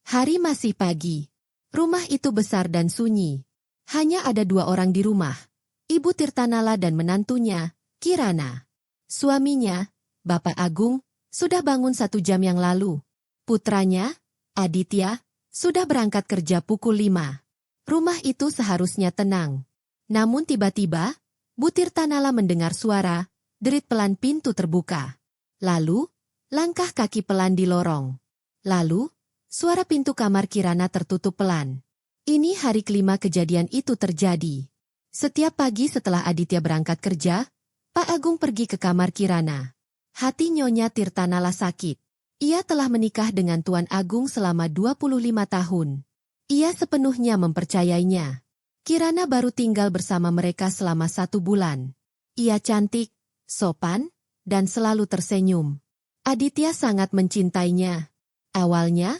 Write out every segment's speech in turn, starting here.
Hari masih pagi. Rumah itu besar dan sunyi. Hanya ada 2 orang di rumah. Ibu Tirtanala dan menantunya, Kirana. Suaminya, Bapak Agung, sudah bangun 1 jam yang lalu. Putranya, Aditya, sudah berangkat kerja pukul 5. Rumah itu seharusnya tenang. Namun tiba-tiba, Bu Tirtanala mendengar suara, derit pelan pintu terbuka. Lalu, langkah kaki pelan di lorong. Lalu, suara pintu kamar Kirana tertutup pelan. Ini hari kelima kejadian itu terjadi. Setiap pagi setelah Aditya berangkat kerja, Pak Agung pergi ke kamar Kirana. Hati Nyonya Tirtanala sakit. Ia telah menikah dengan Tuan Agung selama 25 tahun. Ia sepenuhnya mempercayainya. Kirana baru tinggal bersama mereka selama 1 bulan. Ia cantik, sopan, dan selalu tersenyum. Aditya sangat mencintainya. Awalnya,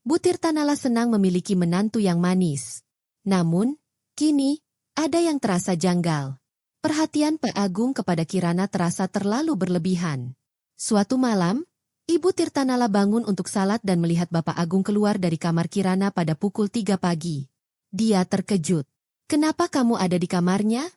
Bu Tirtanala senang memiliki menantu yang manis. Namun, kini, ada yang terasa janggal. Perhatian Pak Agung kepada Kirana terasa terlalu berlebihan. Suatu malam, Ibu Tirtanala bangun untuk salat dan melihat Bapak Agung keluar dari kamar Kirana pada pukul 3 pagi. Dia terkejut. "Kenapa kamu ada di kamarnya?"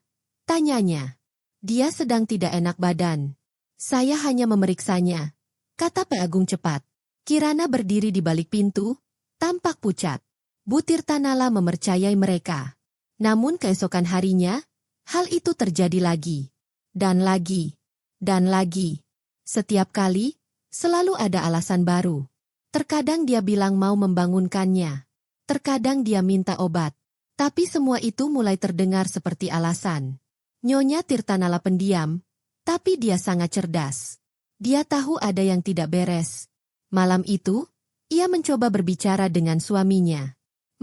tanyanya. "Dia sedang tidak enak badan. Saya hanya memeriksanya," kata Pak Agung cepat. Kirana berdiri di balik pintu, tampak pucat. Bu Tirtanala mempercayai mereka. Namun keesokan harinya, hal itu terjadi lagi. Dan lagi. Dan lagi. Setiap kali, selalu ada alasan baru. Terkadang dia bilang mau membangunkannya. Terkadang dia minta obat. Tapi semua itu mulai terdengar seperti alasan. Nyonya Tirtanala pendiam, tapi dia sangat cerdas. Dia tahu ada yang tidak beres. Malam itu, ia mencoba berbicara dengan suaminya.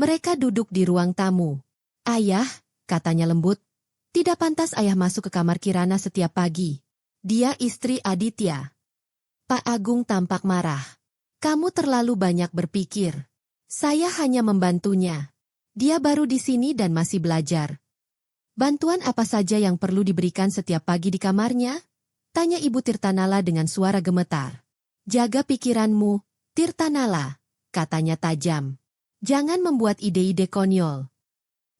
Mereka duduk di ruang tamu. "Ayah," katanya lembut, "tidak pantas ayah masuk ke kamar Kirana setiap pagi. Dia istri Aditya." Pak Agung tampak marah. "Kamu terlalu banyak berpikir. Saya hanya membantunya. Dia baru di sini dan masih belajar." "Bantuan apa saja yang perlu diberikan setiap pagi di kamarnya?" tanya Ibu Tirtanala dengan suara gemetar. "Jaga pikiranmu, Tirtanala," katanya tajam. "Jangan membuat ide-ide konyol."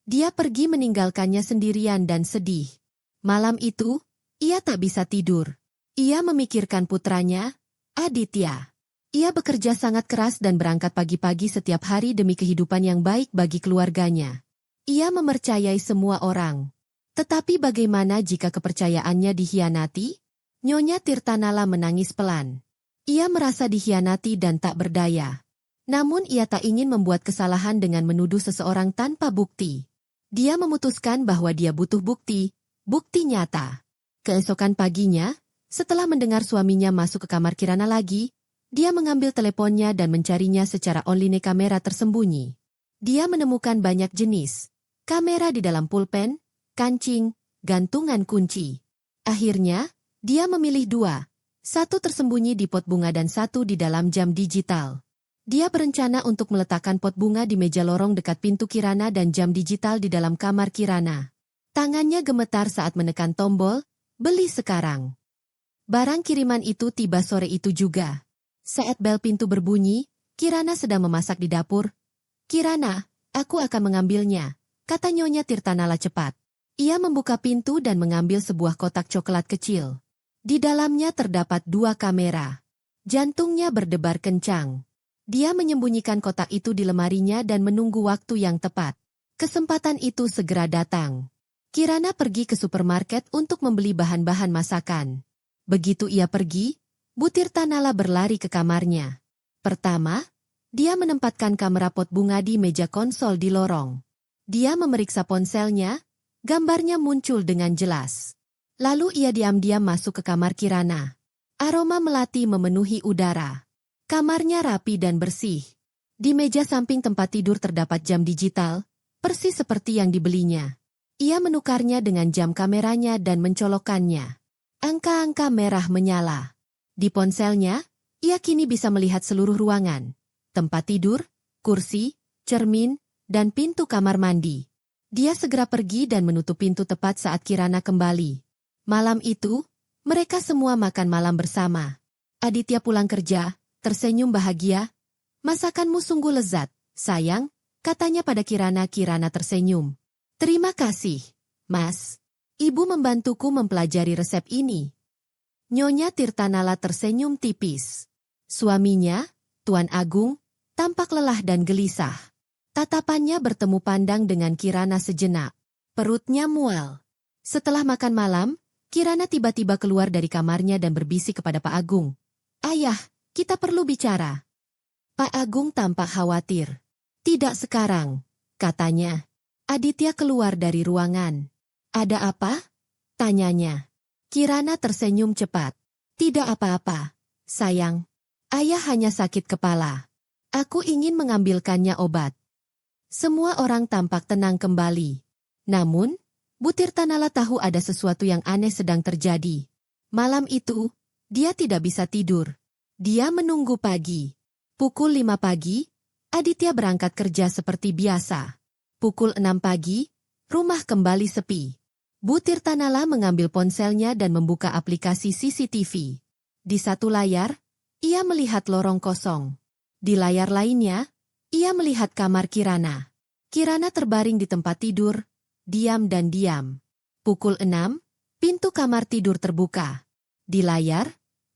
Dia pergi meninggalkannya sendirian dan sedih. Malam itu, ia tak bisa tidur. Ia memikirkan putranya, Aditya. Ia bekerja sangat keras dan berangkat pagi-pagi setiap hari demi kehidupan yang baik bagi keluarganya. Ia mempercayai semua orang. Tetapi bagaimana jika kepercayaannya dikhianati? Nyonya Tirtanala menangis pelan. Ia merasa dikhianati dan tak berdaya. Namun ia tak ingin membuat kesalahan dengan menuduh seseorang tanpa bukti. Dia memutuskan bahwa dia butuh bukti, bukti nyata. Keesokan paginya, setelah mendengar suaminya masuk ke kamar Kirana lagi, dia mengambil teleponnya dan mencarinya secara online kamera tersembunyi. Dia menemukan banyak jenis. Kamera di dalam pulpen, kancing, gantungan kunci. Akhirnya, dia memilih 2. 1 tersembunyi di pot bunga dan 1 di dalam jam digital. Dia berencana untuk meletakkan pot bunga di meja lorong dekat pintu Kirana dan jam digital di dalam kamar Kirana. Tangannya gemetar saat menekan tombol, "Beli sekarang." Barang kiriman itu tiba sore itu juga. Saat bel pintu berbunyi, Kirana sedang memasak di dapur. "Kirana, aku akan mengambilnya," kata Nyonya Tirtanala cepat. Ia membuka pintu dan mengambil sebuah kotak coklat kecil. Di dalamnya terdapat 2 kamera. Jantungnya berdebar kencang. Dia menyembunyikan kotak itu di lemarinya dan menunggu waktu yang tepat. Kesempatan itu segera datang. Kirana pergi ke supermarket untuk membeli bahan-bahan masakan. Begitu ia pergi, Bu Tirtanala berlari ke kamarnya. Pertama, dia menempatkan kamera pot bunga di meja konsol di lorong. Dia memeriksa ponselnya, gambarnya muncul dengan jelas. Lalu ia diam-diam masuk ke kamar Kirana. Aroma melati memenuhi udara. Kamarnya rapi dan bersih. Di meja samping tempat tidur terdapat jam digital, persis seperti yang dibelinya. Ia menukarnya dengan jam kameranya dan mencolokkannya. Angka-angka merah menyala. Di ponselnya, ia kini bisa melihat seluruh ruangan. Tempat tidur, kursi, cermin, dan pintu kamar mandi. Dia segera pergi dan menutup pintu tepat saat Kirana kembali. Malam itu, mereka semua makan malam bersama. Aditya pulang kerja, tersenyum bahagia. "Masakanmu sungguh lezat," Sayang, katanya pada Kirana. Kirana tersenyum. Terima kasih, Mas. Ibu membantuku mempelajari resep ini. Nyonya Tirtanala tersenyum tipis. Suaminya, Tuan Agung, tampak lelah dan gelisah. Tatapannya bertemu pandang dengan Kirana sejenak. Perutnya mual. Setelah makan malam, Kirana tiba-tiba keluar dari kamarnya dan berbisik kepada Pak Agung. Ayah, kita perlu bicara. Pak Agung tampak khawatir. Tidak sekarang, katanya. Aditya keluar dari ruangan. Ada apa? Tanyanya. Kirana tersenyum cepat. Tidak apa-apa, sayang. Ayah hanya sakit kepala. Aku ingin mengambilkannya obat. Semua orang tampak tenang kembali. Namun, Bu Tirtanala tahu ada sesuatu yang aneh sedang terjadi. Malam itu, dia tidak bisa tidur. Dia menunggu pagi. Pukul 5 pagi, Aditya berangkat kerja seperti biasa. Pukul 6 pagi, rumah kembali sepi. Bu Tirtanala mengambil ponselnya dan membuka aplikasi CCTV. Di satu layar, ia melihat lorong kosong. Di layar lainnya, ia melihat kamar Kirana. Kirana terbaring di tempat tidur, diam dan diam. Pukul 6, pintu kamar tidur terbuka. Di layar,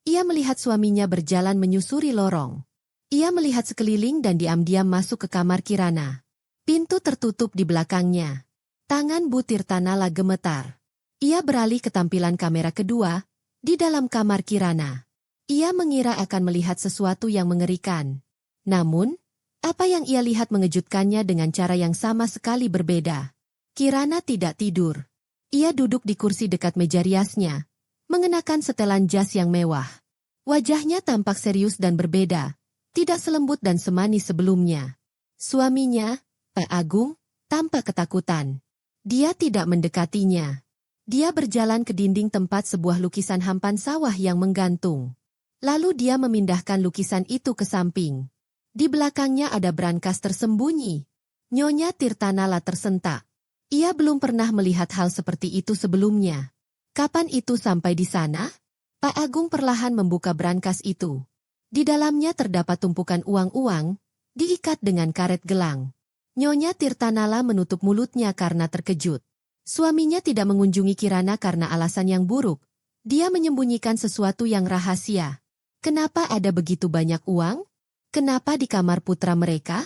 ia melihat suaminya berjalan menyusuri lorong. Ia melihat sekeliling dan diam-diam masuk ke kamar Kirana. Pintu tertutup di belakangnya. Tangan Bu Tirtanala gemetar. Ia beralih ke tampilan kamera kedua, di dalam kamar Kirana. Ia mengira akan melihat sesuatu yang mengerikan. Namun, apa yang ia lihat mengejutkannya dengan cara yang sama sekali berbeda. Kirana tidak tidur. Ia duduk di kursi dekat meja riasnya, mengenakan setelan jas yang mewah. Wajahnya tampak serius dan berbeda, tidak selembut dan semanis sebelumnya. Suaminya, Pak Agung, tampak ketakutan. Dia tidak mendekatinya. Dia berjalan ke dinding tempat sebuah lukisan hampan sawah yang menggantung. Lalu dia memindahkan lukisan itu ke samping. Di belakangnya ada brankas tersembunyi. Nyonya Tirtanala tersentak. Ia belum pernah melihat hal seperti itu sebelumnya. Kapan itu sampai di sana? Pak Agung perlahan membuka brankas itu. Di dalamnya terdapat tumpukan uang-uang, diikat dengan karet gelang. Nyonya Tirtanala menutup mulutnya karena terkejut. Suaminya tidak mengunjungi Kirana karena alasan yang buruk. Dia menyembunyikan sesuatu yang rahasia. Kenapa ada begitu banyak uang? Kenapa di kamar putra mereka?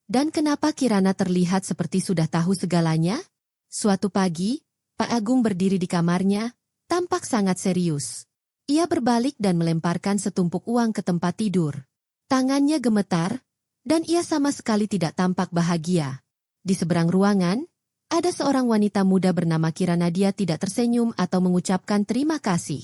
Dan kenapa Kirana terlihat seperti sudah tahu segalanya? Suatu pagi, Pak Agung berdiri di kamarnya, tampak sangat serius. Ia berbalik dan melemparkan setumpuk uang ke tempat tidur. Tangannya gemetar, dan ia sama sekali tidak tampak bahagia. Di seberang ruangan, ada seorang wanita muda bernama Kirana. Dia tidak tersenyum atau mengucapkan terima kasih.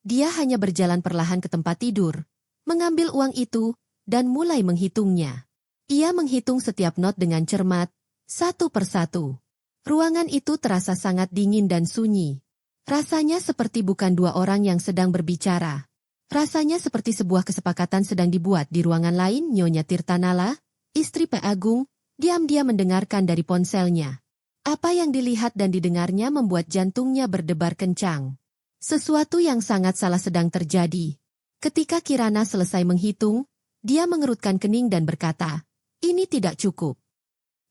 Dia hanya berjalan perlahan ke tempat tidur, mengambil uang itu, dan mulai menghitungnya. Ia menghitung setiap not dengan cermat, satu persatu. Ruangan itu terasa sangat dingin dan sunyi. Rasanya seperti bukan dua orang yang sedang berbicara. Rasanya seperti sebuah kesepakatan sedang dibuat di ruangan lain. Nyonya Tirtanala, istri Pak Agung, diam-diam mendengarkan dari ponselnya. Apa yang dilihat dan didengarnya membuat jantungnya berdebar kencang. Sesuatu yang sangat salah sedang terjadi. Ketika Kirana selesai menghitung, dia mengerutkan kening dan berkata, "Ini tidak cukup."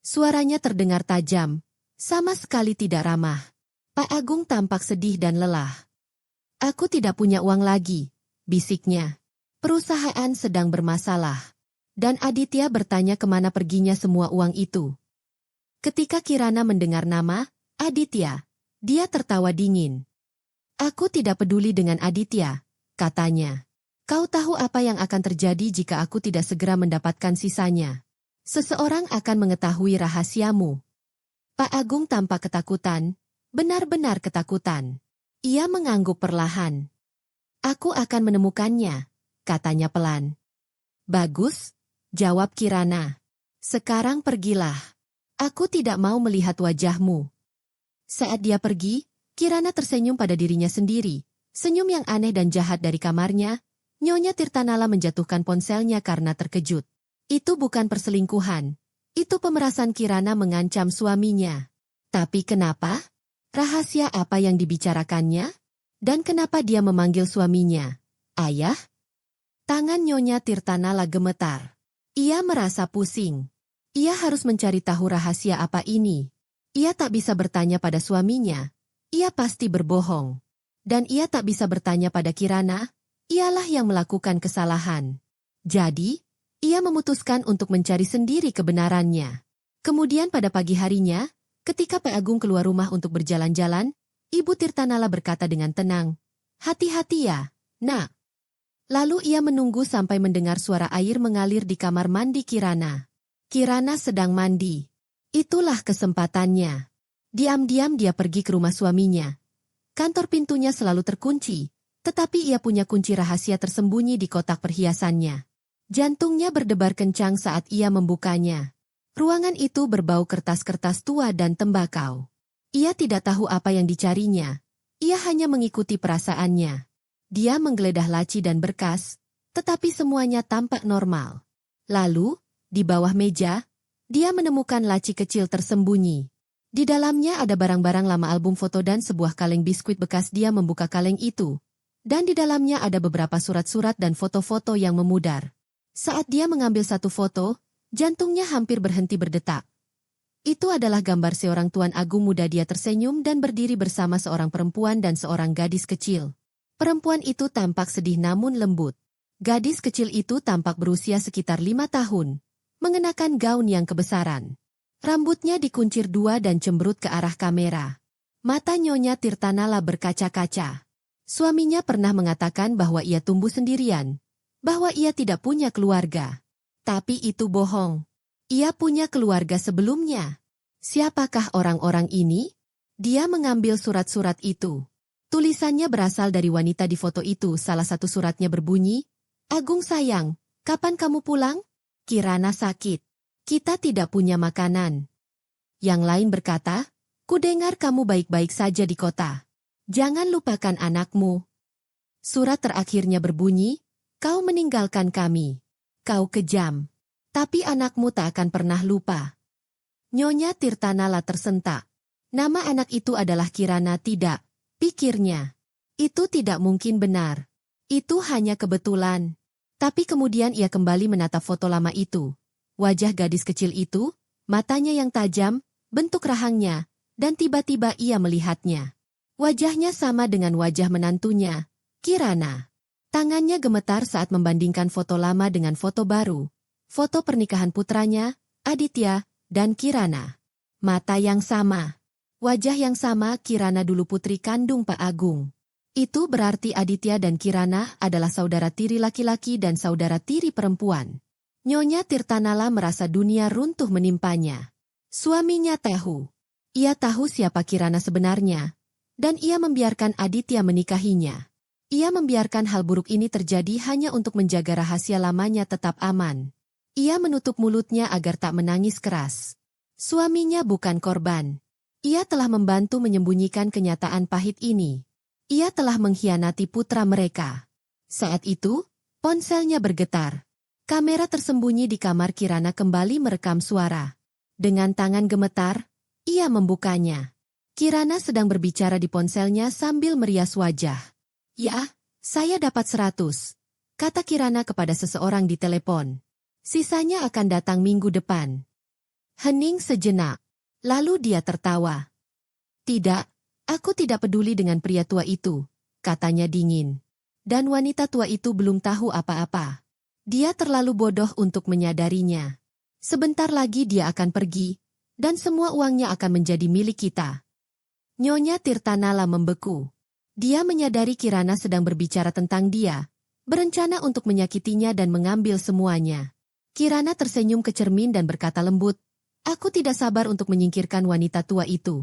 Suaranya terdengar tajam, sama sekali tidak ramah. Pak Agung tampak sedih dan lelah. "Aku tidak punya uang lagi," bisiknya. "Perusahaan sedang bermasalah." Dan Aditya bertanya kemana perginya semua uang itu. Ketika Kirana mendengar nama Aditya, dia tertawa dingin. "Aku tidak peduli dengan Aditya," katanya. "Kau tahu apa yang akan terjadi jika aku tidak segera mendapatkan sisanya? Seseorang akan mengetahui rahasiamu." Pak Agung tampak ketakutan, benar-benar ketakutan. Ia mengangguk perlahan. "Aku akan menemukannya," katanya pelan. "Bagus," jawab Kirana. "Sekarang pergilah. Aku tidak mau melihat wajahmu." Saat dia pergi, Kirana tersenyum pada dirinya sendiri. Senyum yang aneh dan jahat dari kamarnya. Nyonya Tirtanala menjatuhkan ponselnya karena terkejut. Itu bukan perselingkuhan. Itu pemerasan. Kirana mengancam suaminya. Tapi kenapa? Rahasia apa yang dibicarakannya? Dan kenapa dia memanggil suaminya ayah? Tangan Nyonya Tirtanala gemetar. Ia merasa pusing. Ia harus mencari tahu rahasia apa ini. Ia tak bisa bertanya pada suaminya. Ia pasti berbohong. Dan ia tak bisa bertanya pada Kirana. Ialah yang melakukan kesalahan. Jadi, ia memutuskan untuk mencari sendiri kebenarannya. Kemudian pada pagi harinya, ketika Pak Agung keluar rumah untuk berjalan-jalan, Ibu Tirtanala berkata dengan tenang, "Hati-hati ya, Nak." Lalu ia menunggu sampai mendengar suara air mengalir di kamar mandi Kirana. Kirana sedang mandi. Itulah kesempatannya. Diam-diam dia pergi ke rumah suaminya. Kantor pintunya selalu terkunci, tetapi ia punya kunci rahasia tersembunyi di kotak perhiasannya. Jantungnya berdebar kencang saat ia membukanya. Ruangan itu berbau kertas-kertas tua dan tembakau. Ia tidak tahu apa yang dicarinya. Ia hanya mengikuti perasaannya. Dia menggeledah laci dan berkas, tetapi semuanya tampak normal. Lalu, di bawah meja, dia menemukan laci kecil tersembunyi. Di dalamnya ada barang-barang lama, album foto dan sebuah kaleng biskuit bekas. Dia membuka kaleng itu. Dan di dalamnya ada beberapa surat-surat dan foto-foto yang memudar. Saat dia mengambil satu foto, jantungnya hampir berhenti berdetak. Itu adalah gambar seorang Tuan Agung muda. Dia tersenyum dan berdiri bersama seorang perempuan dan seorang gadis kecil. Perempuan itu tampak sedih namun lembut. Gadis kecil itu tampak berusia sekitar 5 tahun, mengenakan gaun yang kebesaran. Rambutnya dikuncir dua dan cemberut ke arah kamera. Mata Nyonya Tirtanala berkaca-kaca. Suaminya pernah mengatakan bahwa ia tumbuh sendirian, bahwa ia tidak punya keluarga. Tapi itu bohong. Ia punya keluarga sebelumnya. Siapakah orang-orang ini? Dia mengambil surat-surat itu. Tulisannya berasal dari wanita di foto itu. Salah satu suratnya berbunyi, "Agung sayang, kapan kamu pulang? Kirana sakit. Kita tidak punya makanan." Yang lain berkata, "Kudengar kamu baik-baik saja di kota. Jangan lupakan anakmu." Surat terakhirnya berbunyi, "Kau meninggalkan kami. Kau kejam. Tapi anakmu tak akan pernah lupa." Nyonya Tirtanala tersentak. Nama anak itu adalah Kirana. Tidak, pikirnya. Itu tidak mungkin benar. Itu hanya kebetulan. Tapi kemudian ia kembali menatap foto lama itu. Wajah gadis kecil itu, matanya yang tajam, bentuk rahangnya, dan tiba-tiba ia melihatnya. Wajahnya sama dengan wajah menantunya, Kirana. Tangannya gemetar saat membandingkan foto lama dengan foto baru. Foto pernikahan putranya, Aditya, dan Kirana. Mata yang sama. Wajah yang sama. Kirana dulu putri kandung Pak Agung. Itu berarti Aditya dan Kirana adalah saudara tiri laki-laki dan saudara tiri perempuan. Nyonya Tirtanala merasa dunia runtuh menimpanya. Suaminya tahu. Ia tahu siapa Kirana sebenarnya. Dan ia membiarkan Aditya menikahinya. Ia membiarkan hal buruk ini terjadi hanya untuk menjaga rahasia lamanya tetap aman. Ia menutup mulutnya agar tak menangis keras. Suaminya bukan korban. Ia telah membantu menyembunyikan kenyataan pahit ini. Ia telah mengkhianati putra mereka. Saat itu, ponselnya bergetar. Kamera tersembunyi di kamar Kirana kembali merekam suara. Dengan tangan gemetar, ia membukanya. Kirana sedang berbicara di ponselnya sambil merias wajah. "Ya, saya dapat 100," kata Kirana kepada seseorang di telepon. "Sisanya akan datang minggu depan." Hening sejenak. Lalu dia tertawa. "Tidak, aku tidak peduli dengan pria tua itu," katanya dingin. Dan wanita tua itu belum tahu apa-apa. Dia terlalu bodoh untuk menyadarinya. Sebentar lagi dia akan pergi, dan semua uangnya akan menjadi milik kita. Nyonya Tirtanala membeku. Dia menyadari Kirana sedang berbicara tentang dia, berencana untuk menyakitinya dan mengambil semuanya. Kirana tersenyum ke cermin dan berkata lembut, "Aku tidak sabar untuk menyingkirkan wanita tua itu."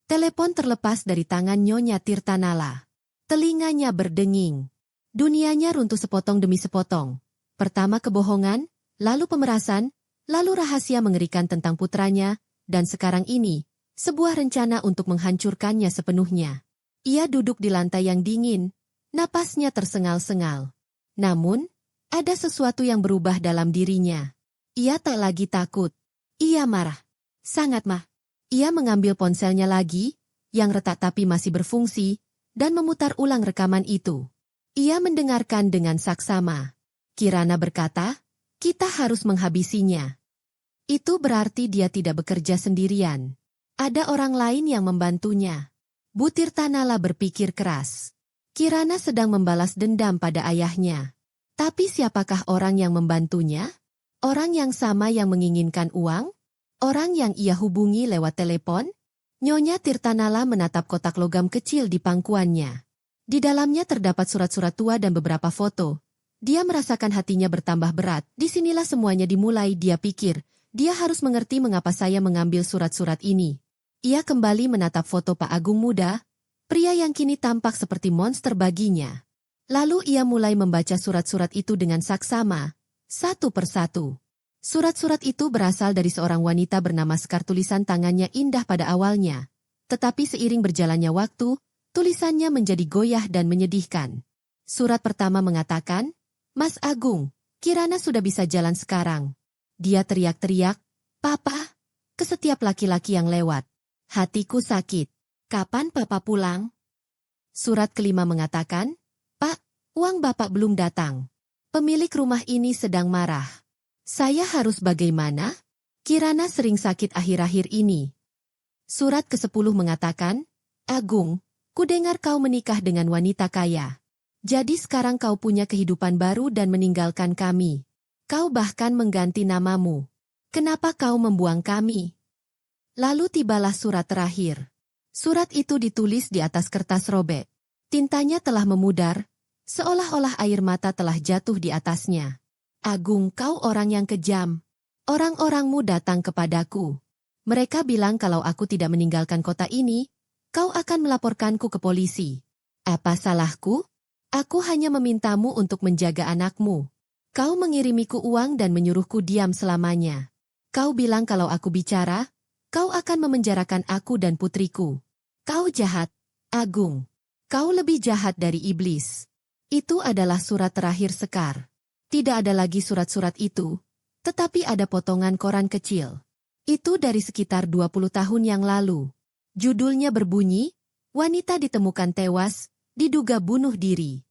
Telepon terlepas dari tangan Nyonya Tirtanala. Telinganya berdenging. Dunianya runtuh sepotong demi sepotong. Pertama kebohongan, lalu pemerasan, lalu rahasia mengerikan tentang putranya, dan sekarang ini, sebuah rencana untuk menghancurkannya sepenuhnya. Ia duduk di lantai yang dingin, napasnya tersengal-sengal. Namun, ada sesuatu yang berubah dalam dirinya. Ia tak lagi takut. Ia marah. Sangat marah. Ia mengambil ponselnya lagi, yang retak tapi masih berfungsi, dan memutar ulang rekaman itu. Ia mendengarkan dengan saksama. Kirana berkata, "Kita harus menghabisinya." Itu berarti dia tidak bekerja sendirian. Ada orang lain yang membantunya. Bu Tirtanala berpikir keras. Kirana sedang membalas dendam pada ayahnya. Tapi siapakah orang yang membantunya? Orang yang sama yang menginginkan uang? Orang yang ia hubungi lewat telepon? Nyonya Tirtanala menatap kotak logam kecil di pangkuannya. Di dalamnya terdapat surat-surat tua dan beberapa foto. Dia merasakan hatinya bertambah berat. Disinilah semuanya dimulai, dia pikir. Dia harus mengerti mengapa saya mengambil surat-surat ini. Ia kembali menatap foto Pak Agung muda, pria yang kini tampak seperti monster baginya. Lalu ia mulai membaca surat-surat itu dengan saksama, satu persatu. Surat-surat itu berasal dari seorang wanita bernama Sekar. Tulisan tangannya indah pada awalnya. Tetapi seiring berjalannya waktu, tulisannya menjadi goyah dan menyedihkan. Surat pertama mengatakan, "Mas Agung, Kirana sudah bisa jalan sekarang." Dia teriak-teriak, "Papa!" ke setiap laki-laki yang lewat. "Hatiku sakit. Kapan Papa pulang?" Surat kelima mengatakan, "Pak, uang Bapak belum datang. Pemilik rumah ini sedang marah. Saya harus bagaimana? Kirana sering sakit akhir-akhir ini." Surat ke-10 mengatakan, "Agung, kudengar kau menikah dengan wanita kaya. Jadi sekarang kau punya kehidupan baru dan meninggalkan kami. Kau bahkan mengganti namamu. Kenapa kau membuang kami?" Lalu tibalah surat terakhir. Surat itu ditulis di atas kertas robek. Tintanya telah memudar, seolah-olah air mata telah jatuh di atasnya. "Agung, kau orang yang kejam. Orang-orangmu datang kepadaku. Mereka bilang kalau aku tidak meninggalkan kota ini, kau akan melaporkanku ke polisi. Apa salahku? Aku hanya memintamu untuk menjaga anakmu. Kau mengirimiku uang dan menyuruhku diam selamanya. Kau bilang kalau aku bicara, kau akan memenjarakan aku dan putriku. Kau jahat, Agung. Kau lebih jahat dari iblis." Itu adalah surat terakhir Sekar. Tidak ada lagi surat-surat itu, tetapi ada potongan koran kecil. Itu dari sekitar 20 tahun yang lalu. Judulnya berbunyi, "Wanita ditemukan tewas, diduga bunuh diri."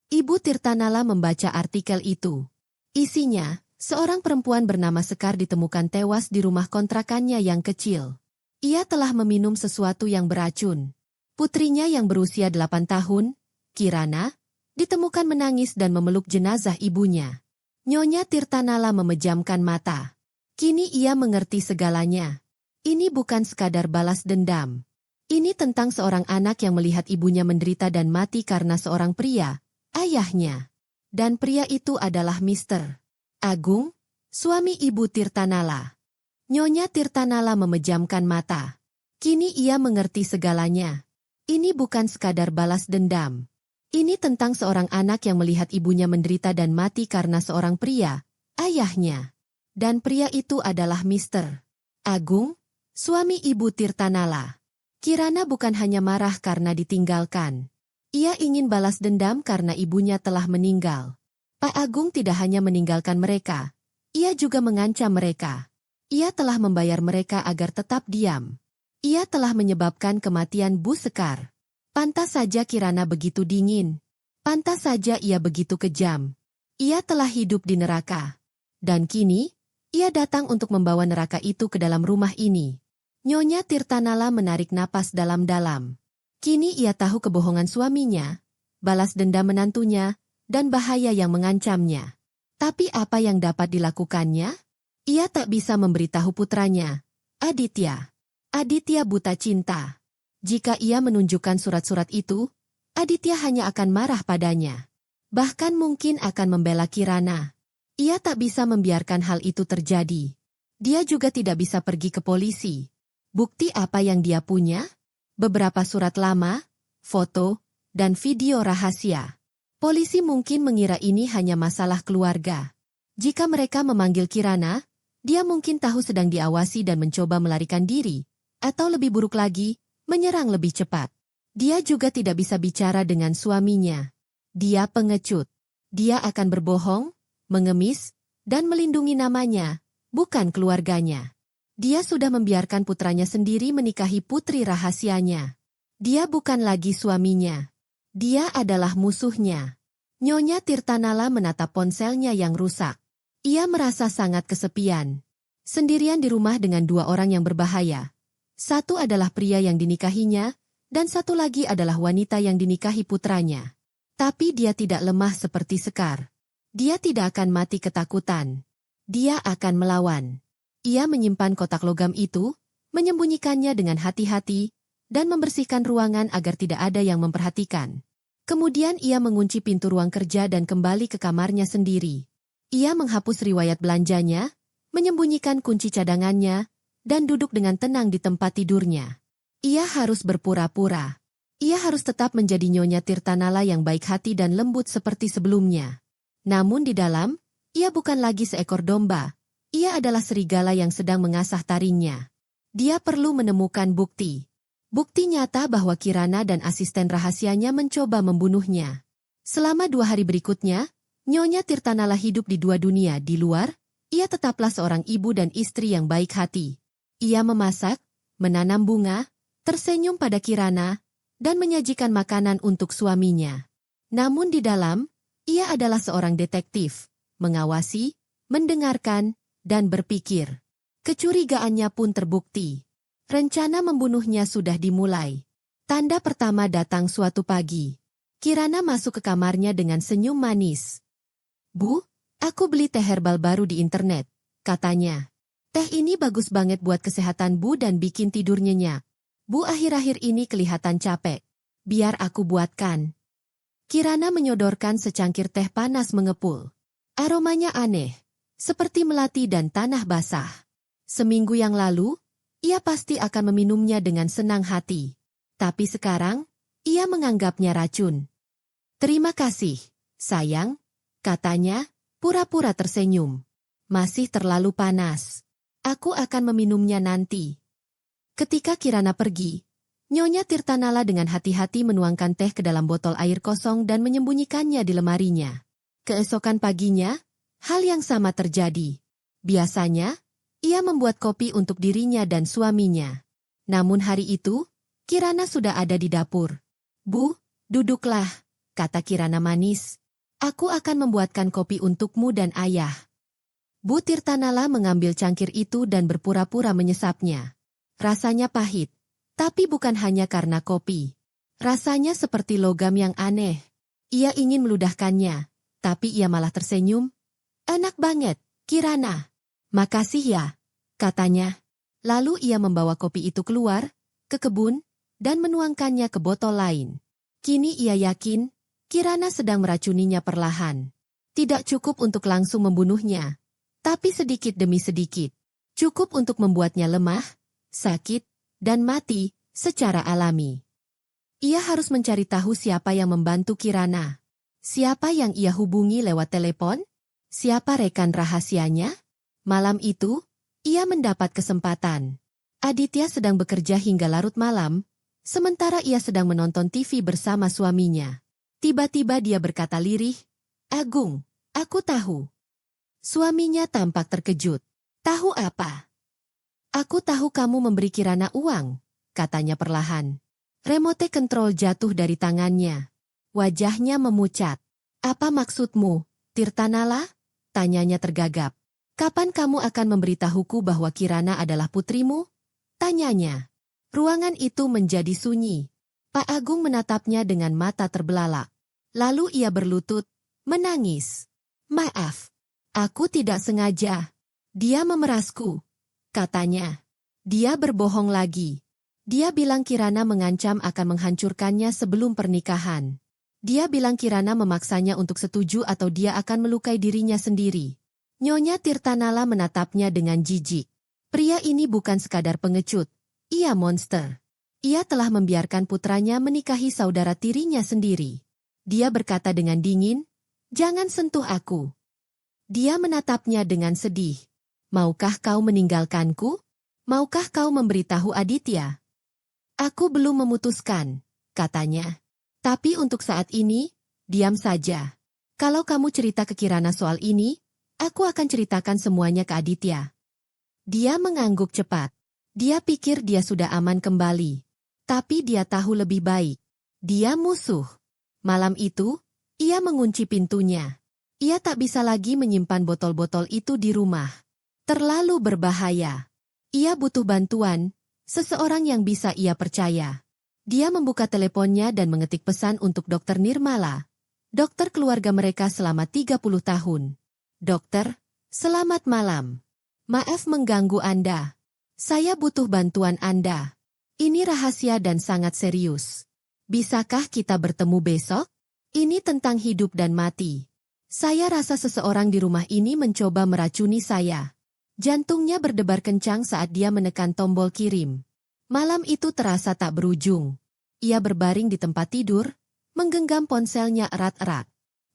Ibu Tirtanala membaca artikel itu. Isinya, seorang perempuan bernama Sekar ditemukan tewas di rumah kontrakannya yang kecil. Ia telah meminum sesuatu yang beracun. Putrinya yang berusia 8 tahun, Kirana, ditemukan menangis dan memeluk jenazah ibunya. Nyonya Tirtanala memejamkan mata. Kini ia mengerti segalanya. Ini bukan sekadar balas dendam. Ini tentang seorang anak yang melihat ibunya menderita dan mati karena seorang pria, ayahnya. Dan pria itu adalah Mr. Agung, suami Ibu Tirtanala. Nyonya Tirtanala memejamkan mata. Kini ia mengerti segalanya. Ini bukan sekadar balas dendam. Ini tentang seorang anak yang melihat ibunya menderita dan mati karena seorang pria, ayahnya. Dan pria itu adalah Mr. Agung, suami Ibu Tirtanala. Kirana bukan hanya marah karena ditinggalkan. Ia ingin balas dendam karena ibunya telah meninggal. Pak Agung tidak hanya meninggalkan mereka, ia juga mengancam mereka. Ia telah membayar mereka agar tetap diam. Ia telah menyebabkan kematian Bu Sekar. Pantas saja Kirana begitu dingin. Pantas saja ia begitu kejam. Ia telah hidup di neraka. Dan kini, ia datang untuk membawa neraka itu ke dalam rumah ini. Nyonya Tirtanala menarik napas dalam-dalam. Kini ia tahu kebohongan suaminya, balas dendam menantunya, dan bahaya yang mengancamnya. Tapi apa yang dapat dilakukannya? Ia tak bisa memberitahu putranya, Aditya. Aditya buta cinta. Jika ia menunjukkan surat-surat itu, Aditya hanya akan marah padanya. Bahkan mungkin akan membela Kirana. Ia tak bisa membiarkan hal itu terjadi. Dia juga tidak bisa pergi ke polisi. Bukti apa yang dia punya? Beberapa surat lama, foto, dan video rahasia. Polisi mungkin mengira ini hanya masalah keluarga. Jika mereka memanggil Kirana, dia mungkin tahu sedang diawasi dan mencoba melarikan diri. Atau lebih buruk lagi, menyerang lebih cepat. Dia juga tidak bisa bicara dengan suaminya. Dia pengecut. Dia akan berbohong, mengemis, dan melindungi namanya, bukan keluarganya. Dia sudah membiarkan putranya sendiri menikahi putri rahasianya. Dia bukan lagi suaminya. Dia adalah musuhnya. Nyonya Tirtanala menatap ponselnya yang rusak. Ia merasa sangat kesepian. Sendirian di rumah dengan dua orang yang berbahaya. Satu adalah pria yang dinikahinya, dan satu lagi adalah wanita yang dinikahi putranya. Tapi dia tidak lemah seperti Sekar. Dia tidak akan mati ketakutan. Dia akan melawan. Ia menyimpan kotak logam itu, menyembunyikannya dengan hati-hati, dan membersihkan ruangan agar tidak ada yang memperhatikan. Kemudian ia mengunci pintu ruang kerja dan kembali ke kamarnya sendiri. Ia menghapus riwayat belanjanya, menyembunyikan kunci cadangannya, dan duduk dengan tenang di tempat tidurnya. Ia harus berpura-pura. Ia harus tetap menjadi Nyonya Tirtanala yang baik hati dan lembut seperti sebelumnya. Namun di dalam, ia bukan lagi seekor domba. Ia adalah serigala yang sedang mengasah taringnya. Dia perlu menemukan bukti. Bukti nyata bahwa Kirana dan asisten rahasianya mencoba membunuhnya. Selama 2 hari berikutnya, Nyonya Tirtanala hidup di 2 dunia di luar. Ia tetaplah seorang ibu dan istri yang baik hati. Ia memasak, menanam bunga, tersenyum pada Kirana, dan menyajikan makanan untuk suaminya. Namun di dalam, ia adalah seorang detektif, mengawasi, mendengarkan, dan berpikir. Kecurigaannya pun terbukti. Rencana membunuhnya sudah dimulai. Tanda pertama datang suatu pagi. Kirana masuk ke kamarnya dengan senyum manis. "Bu, aku beli teh herbal baru di internet," katanya. "Teh ini bagus banget buat kesehatan Bu dan bikin tidur nyenyak. Bu akhir-akhir ini kelihatan capek. Biar aku buatkan." Kirana menyodorkan secangkir teh panas mengepul. Aromanya aneh, seperti melati dan tanah basah. Seminggu yang lalu, ia pasti akan meminumnya dengan senang hati. Tapi sekarang, ia menganggapnya racun. "Terima kasih, sayang," katanya, pura-pura tersenyum. "Masih terlalu panas. Aku akan meminumnya nanti." Ketika Kirana pergi, Nyonya Tirtanala dengan hati-hati menuangkan teh ke dalam botol air kosong dan menyembunyikannya di lemarinya. Keesokan paginya, hal yang sama terjadi. Biasanya, ia membuat kopi untuk dirinya dan suaminya. Namun hari itu, Kirana sudah ada di dapur. "Bu, duduklah," kata Kirana manis. "Aku akan membuatkan kopi untukmu dan ayah." Bu Tirtanala mengambil cangkir itu dan berpura-pura menyesapnya. Rasanya pahit, tapi bukan hanya karena kopi. Rasanya seperti logam yang aneh. Ia ingin meludahkannya, tapi ia malah tersenyum. "Enak banget, Kirana. Makasih ya," katanya. Lalu ia membawa kopi itu keluar, ke kebun, dan menuangkannya ke botol lain. Kini ia yakin, Kirana sedang meracuninya perlahan. Tidak cukup untuk langsung membunuhnya, tapi sedikit demi sedikit. Cukup untuk membuatnya lemah, sakit, dan mati secara alami. Ia harus mencari tahu siapa yang membantu Kirana. Siapa yang ia hubungi lewat telepon? Siapa rekan rahasianya? Malam itu, ia mendapat kesempatan. Aditya sedang bekerja hingga larut malam, sementara ia sedang menonton TV bersama suaminya. Tiba-tiba dia berkata lirih, "Agung, aku tahu." Suaminya tampak terkejut. "Tahu apa?" "Aku tahu kamu memberi Kirana uang," katanya perlahan. Remote kontrol jatuh dari tangannya. Wajahnya memucat. "Apa maksudmu, Tirtanala?" tanyanya tergagap. "Kapan kamu akan memberitahuku bahwa Kirana adalah putrimu?" tanyanya. Ruangan itu menjadi sunyi. Pak Agung menatapnya dengan mata terbelalak. Lalu ia berlutut, menangis. "Maaf, aku tidak sengaja. Dia memerasku," katanya. Dia berbohong lagi. Dia bilang Kirana mengancam akan menghancurkannya sebelum pernikahan. Dia bilang Kirana memaksanya untuk setuju atau dia akan melukai dirinya sendiri. Nyonya Tirtanala menatapnya dengan jijik. Pria ini bukan sekadar pengecut. Ia monster. Ia telah membiarkan putranya menikahi saudara tirinya sendiri. Dia berkata dengan dingin, "Jangan sentuh aku." Dia menatapnya dengan sedih. "Maukah kau meninggalkanku? Maukah kau memberitahu Aditya?" "Aku belum memutuskan," katanya. "Tapi untuk saat ini, diam saja. Kalau kamu cerita ke Kirana soal ini, aku akan ceritakan semuanya ke Aditya." Dia mengangguk cepat. Dia pikir dia sudah aman kembali. Tapi dia tahu lebih baik. Dia musuh. Malam itu, ia mengunci pintunya. Ia tak bisa lagi menyimpan botol-botol itu di rumah. Terlalu berbahaya. Ia butuh bantuan, seseorang yang bisa ia percaya. Dia membuka teleponnya dan mengetik pesan untuk Dokter Nirmala, dokter keluarga mereka selama 30 tahun. Dokter, selamat malam. Maaf mengganggu Anda. Saya butuh bantuan Anda. Ini rahasia dan sangat serius. Bisakah kita bertemu besok? Ini tentang hidup dan mati. Saya rasa seseorang di rumah ini mencoba meracuni saya. Jantungnya berdebar kencang saat dia menekan tombol kirim. Malam itu terasa tak berujung. Ia berbaring di tempat tidur, menggenggam ponselnya erat-erat.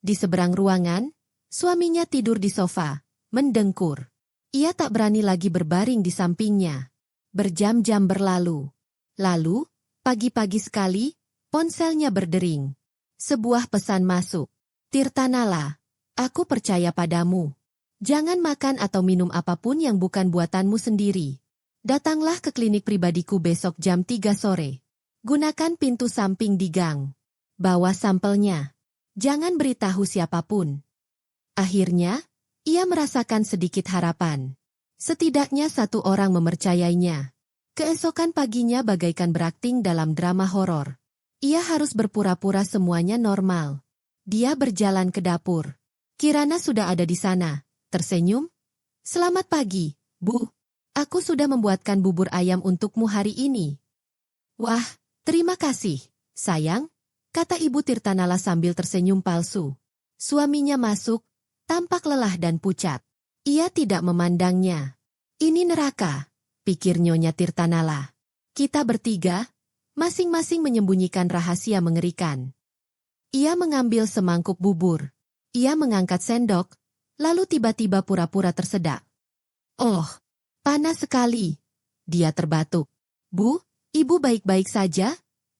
Di seberang ruangan, suaminya tidur di sofa, mendengkur. Ia tak berani lagi berbaring di sampingnya. Berjam-jam berlalu. Lalu, pagi-pagi sekali, ponselnya berdering. Sebuah pesan masuk. Tirtanala, aku percaya padamu. Jangan makan atau minum apapun yang bukan buatanmu sendiri. Datanglah ke klinik pribadiku besok jam 3 sore. Gunakan pintu samping di gang. Bawa sampelnya. Jangan beritahu siapapun. Akhirnya, ia merasakan sedikit harapan. Setidaknya satu orang mempercayainya. Keesokan paginya bagaikan berakting dalam drama horor. Ia harus berpura-pura semuanya normal. Dia berjalan ke dapur. Kirana sudah ada di sana. Tersenyum. Selamat pagi, Bu. Aku sudah membuatkan bubur ayam untukmu hari ini. Wah, terima kasih, sayang, kata Ibu Tirtanala sambil tersenyum palsu. Suaminya masuk, tampak lelah dan pucat. Ia tidak memandangnya. Ini neraka, pikir Nyonya Tirtanala. Kita bertiga, masing-masing menyembunyikan rahasia mengerikan. Ia mengambil semangkuk bubur. Ia mengangkat sendok, lalu tiba-tiba pura-pura tersedak. Oh, panas sekali. Dia terbatuk. Bu, Ibu baik-baik saja?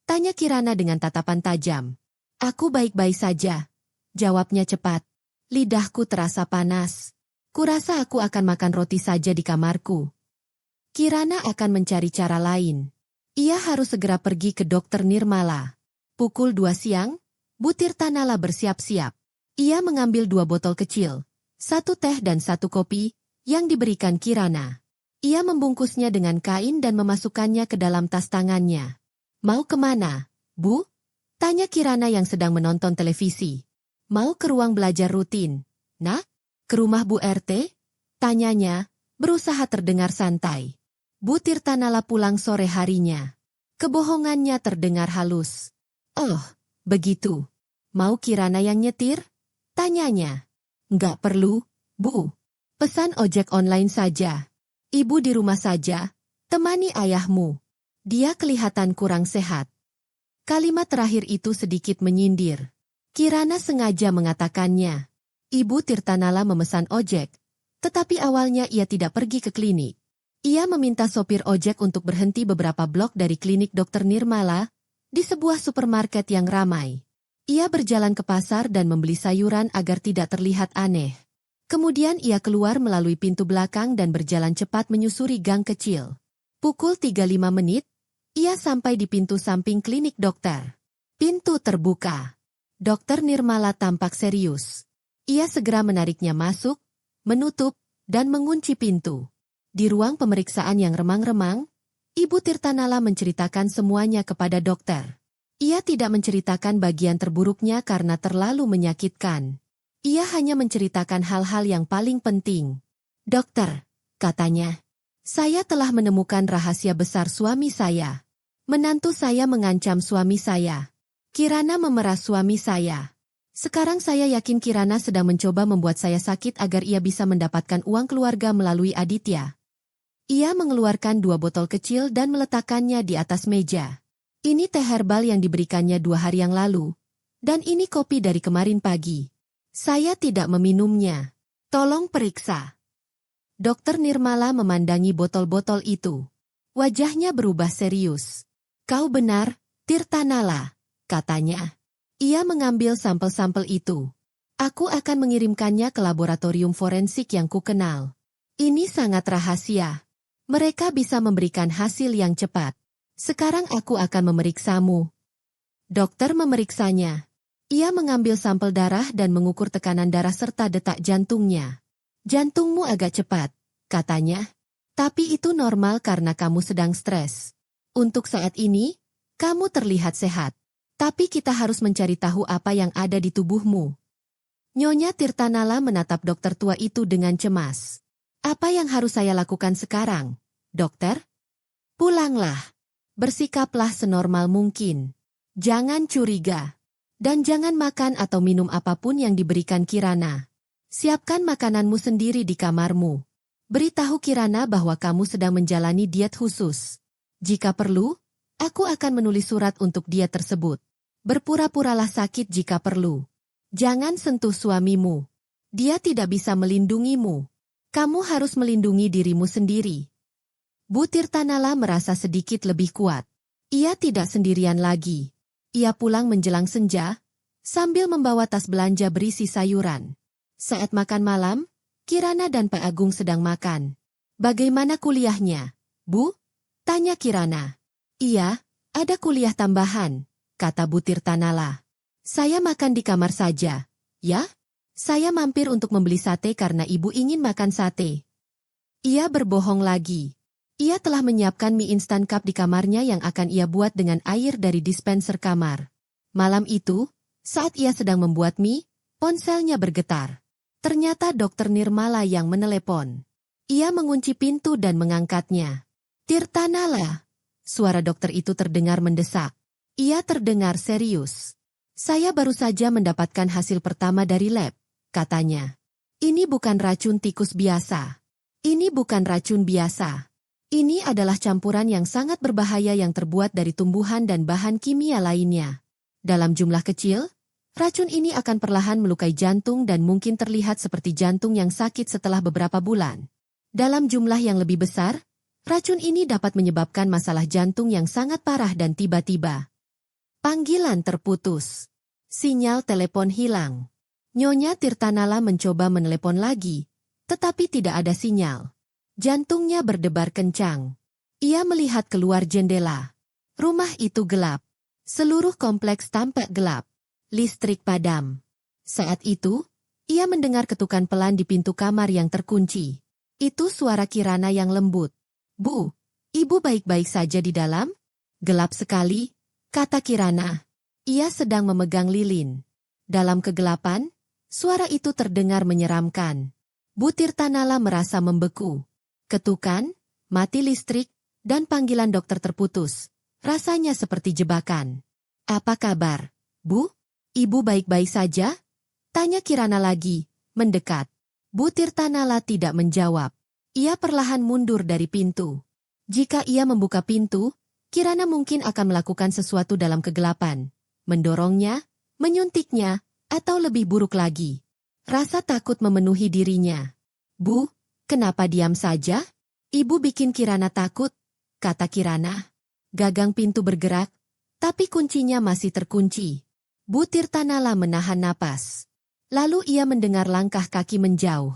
Tanya Kirana dengan tatapan tajam. Aku baik-baik saja. Jawabnya cepat. Lidahku terasa panas. Kurasa aku akan makan roti saja di kamarku. Kirana akan mencari cara lain. Ia harus segera pergi ke Dokter Nirmala. Pukul 2 siang, Bu Tirtanala bersiap-siap. Ia mengambil 2 botol kecil. 1 teh dan 1 kopi, yang diberikan Kirana. Ia membungkusnya dengan kain dan memasukkannya ke dalam tas tangannya. Mau kemana, Bu? Tanya Kirana yang sedang menonton televisi. Mau ke ruang belajar rutin. Nah, ke rumah Bu RT? Tanyanya, berusaha terdengar santai. Bu Tirtanala pulang sore harinya. Kebohongannya terdengar halus. Oh, begitu. Mau Kirana yang nyetir? Tanyanya. Nggak perlu, Bu. Pesan ojek online saja. Ibu di rumah saja, temani ayahmu. Dia kelihatan kurang sehat. Kalimat terakhir itu sedikit menyindir. Kirana sengaja mengatakannya. Ibu Tirtanala memesan ojek, tetapi awalnya ia tidak pergi ke klinik. Ia meminta sopir ojek untuk berhenti beberapa blok dari klinik Dokter Nirmala, di sebuah supermarket yang ramai. Ia berjalan ke pasar dan membeli sayuran agar tidak terlihat aneh. Kemudian ia keluar melalui pintu belakang dan berjalan cepat menyusuri gang kecil. Pukul 3.05 menit, ia sampai di pintu samping klinik dokter. Pintu terbuka. Dokter Nirmala tampak serius. Ia segera menariknya masuk, menutup, dan mengunci pintu. Di ruang pemeriksaan yang remang-remang, Ibu Tirtanala menceritakan semuanya kepada dokter. Ia tidak menceritakan bagian terburuknya karena terlalu menyakitkan. Ia hanya menceritakan hal-hal yang paling penting. Dokter, katanya, saya telah menemukan rahasia besar suami saya. Menantu saya mengancam suami saya. Kirana memeras suami saya. Sekarang saya yakin Kirana sedang mencoba membuat saya sakit agar ia bisa mendapatkan uang keluarga melalui Aditya. Ia mengeluarkan 2 botol kecil dan meletakkannya di atas meja. Ini teh herbal yang diberikannya 2 hari yang lalu. Dan ini kopi dari kemarin pagi. Saya tidak meminumnya. Tolong periksa. Dokter Nirmala memandangi botol-botol itu. Wajahnya berubah serius. Kau benar, Tirtanala, katanya. Ia mengambil sampel-sampel itu. Aku akan mengirimkannya ke laboratorium forensik yang kukenal. Ini sangat rahasia. Mereka bisa memberikan hasil yang cepat. Sekarang aku akan memeriksamu. Dokter memeriksanya. Ia mengambil sampel darah dan mengukur tekanan darah serta detak jantungnya. Jantungmu agak cepat, katanya. Tapi itu normal karena kamu sedang stres. Untuk saat ini, kamu terlihat sehat. Tapi kita harus mencari tahu apa yang ada di tubuhmu. Nyonya Tirtanala menatap dokter tua itu dengan cemas. Apa yang harus saya lakukan sekarang, dokter? Pulanglah. Bersikaplah senormal mungkin. Jangan curiga. Dan jangan makan atau minum apapun yang diberikan Kirana. Siapkan makananmu sendiri di kamarmu. Beritahu Kirana bahwa kamu sedang menjalani diet khusus. Jika perlu, aku akan menulis surat untuk diet tersebut. Berpura-puralah sakit jika perlu. Jangan sentuh suamimu. Dia tidak bisa melindungimu. Kamu harus melindungi dirimu sendiri. Bu Tirtanala merasa sedikit lebih kuat. Ia tidak sendirian lagi. Ia pulang menjelang senja, sambil membawa tas belanja berisi sayuran. Saat makan malam, Kirana dan Pak Agung sedang makan. Bagaimana kuliahnya, Bu? Tanya Kirana. Iya, ada kuliah tambahan, kata Bu Tirtanala. Saya makan di kamar saja, ya? Saya mampir untuk membeli sate karena ibu ingin makan sate. Ia berbohong lagi. Ia telah menyiapkan mie instan cup di kamarnya yang akan ia buat dengan air dari dispenser kamar. Malam itu, saat ia sedang membuat mie, ponselnya bergetar. Ternyata Dokter Nirmala yang menelepon. Ia mengunci pintu dan mengangkatnya. Tirtanala. Suara dokter itu terdengar mendesak. Ia terdengar serius. Saya baru saja mendapatkan hasil pertama dari lab, katanya. Ini bukan racun tikus biasa. Ini bukan racun biasa. Ini adalah campuran yang sangat berbahaya yang terbuat dari tumbuhan dan bahan kimia lainnya. Dalam jumlah kecil, racun ini akan perlahan melukai jantung dan mungkin terlihat seperti jantung yang sakit setelah beberapa bulan. Dalam jumlah yang lebih besar, racun ini dapat menyebabkan masalah jantung yang sangat parah dan tiba-tiba. Panggilan terputus. Sinyal telepon hilang. Nyonya Tirtanala mencoba menelepon lagi, tetapi tidak ada sinyal. Jantungnya berdebar kencang. Ia melihat keluar jendela. Rumah itu gelap. Seluruh kompleks tampak gelap. Listrik padam. Saat itu, ia mendengar ketukan pelan di pintu kamar yang terkunci. Itu suara Kirana yang lembut. Bu, ibu baik-baik saja di dalam? Gelap sekali, kata Kirana. Ia sedang memegang lilin. Dalam kegelapan, suara itu terdengar menyeramkan. Bu Tirtanala merasa membeku. Ketukan, mati listrik, dan panggilan dokter terputus. Rasanya seperti jebakan. Apa kabar, Bu? Ibu baik-baik saja? Tanya Kirana lagi, mendekat. Bu Tirtanala tidak menjawab. Ia perlahan mundur dari pintu. Jika ia membuka pintu, Kirana mungkin akan melakukan sesuatu dalam kegelapan. Mendorongnya, menyuntiknya, atau lebih buruk lagi. Rasa takut memenuhi dirinya. Bu, kenapa diam saja? Ibu bikin Kirana takut, kata Kirana. Gagang pintu bergerak, tapi kuncinya masih terkunci. Bu Tirtanala menahan napas. Lalu ia mendengar langkah kaki menjauh.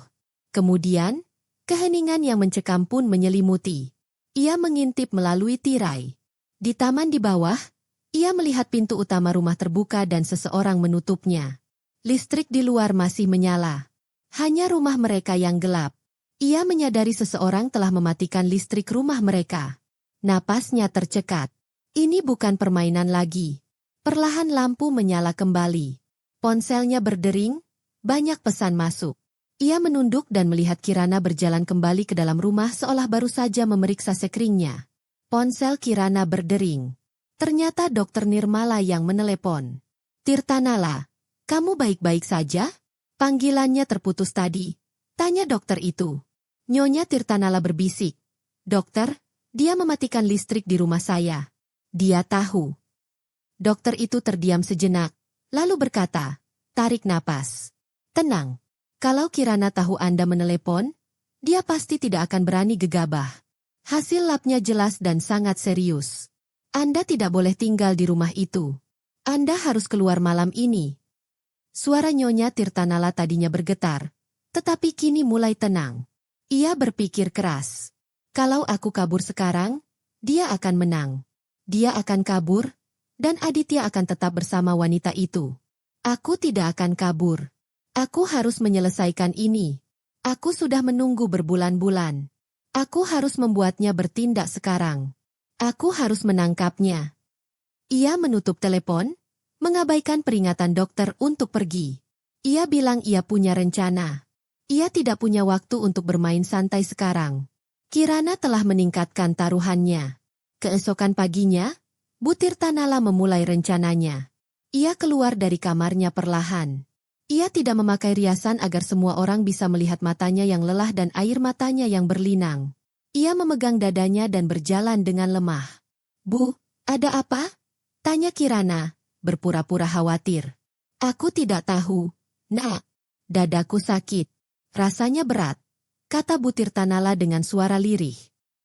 Kemudian, keheningan yang mencekam pun menyelimuti. Ia mengintip melalui tirai. Di taman di bawah, ia melihat pintu utama rumah terbuka dan seseorang menutupnya. Listrik di luar masih menyala. Hanya rumah mereka yang gelap. Ia menyadari seseorang telah mematikan listrik rumah mereka. Napasnya tercekat. Ini bukan permainan lagi. Perlahan lampu menyala kembali. Ponselnya berdering, banyak pesan masuk. Ia menunduk dan melihat Kirana berjalan kembali ke dalam rumah seolah baru saja memeriksa sekringnya. Ponsel Kirana berdering. Ternyata Dokter Nirmala yang menelepon. Tirtanala, kamu baik-baik saja? Panggilannya terputus tadi. Tanya dokter itu. Nyonya Tirtanala berbisik. Dokter, dia mematikan listrik di rumah saya. Dia tahu. Dokter itu terdiam sejenak, lalu berkata, tarik napas. Tenang, kalau Kirana tahu Anda menelepon, dia pasti tidak akan berani gegabah. Hasil labnya jelas dan sangat serius. Anda tidak boleh tinggal di rumah itu. Anda harus keluar malam ini. Suara Nyonya Tirtanala tadinya bergetar, tetapi kini mulai tenang. Ia berpikir keras. Kalau aku kabur sekarang, dia akan menang. Dia akan kabur, dan Aditya akan tetap bersama wanita itu. Aku tidak akan kabur. Aku harus menyelesaikan ini. Aku sudah menunggu berbulan-bulan. Aku harus membuatnya bertindak sekarang. Aku harus menangkapnya. Ia menutup telepon, mengabaikan peringatan dokter untuk pergi. Ia bilang ia punya rencana. Ia tidak punya waktu untuk bermain santai sekarang. Kirana telah meningkatkan taruhannya. Keesokan paginya, Butir Tanala memulai rencananya. Ia keluar dari kamarnya perlahan. Ia tidak memakai riasan agar semua orang bisa melihat matanya yang lelah dan air matanya yang berlinang. Ia memegang dadanya dan berjalan dengan lemah. Bu, ada apa? Tanya Kirana, berpura-pura khawatir. Aku tidak tahu, Nak. Dadaku sakit. Rasanya berat, kata Butir Tanala dengan suara lirih.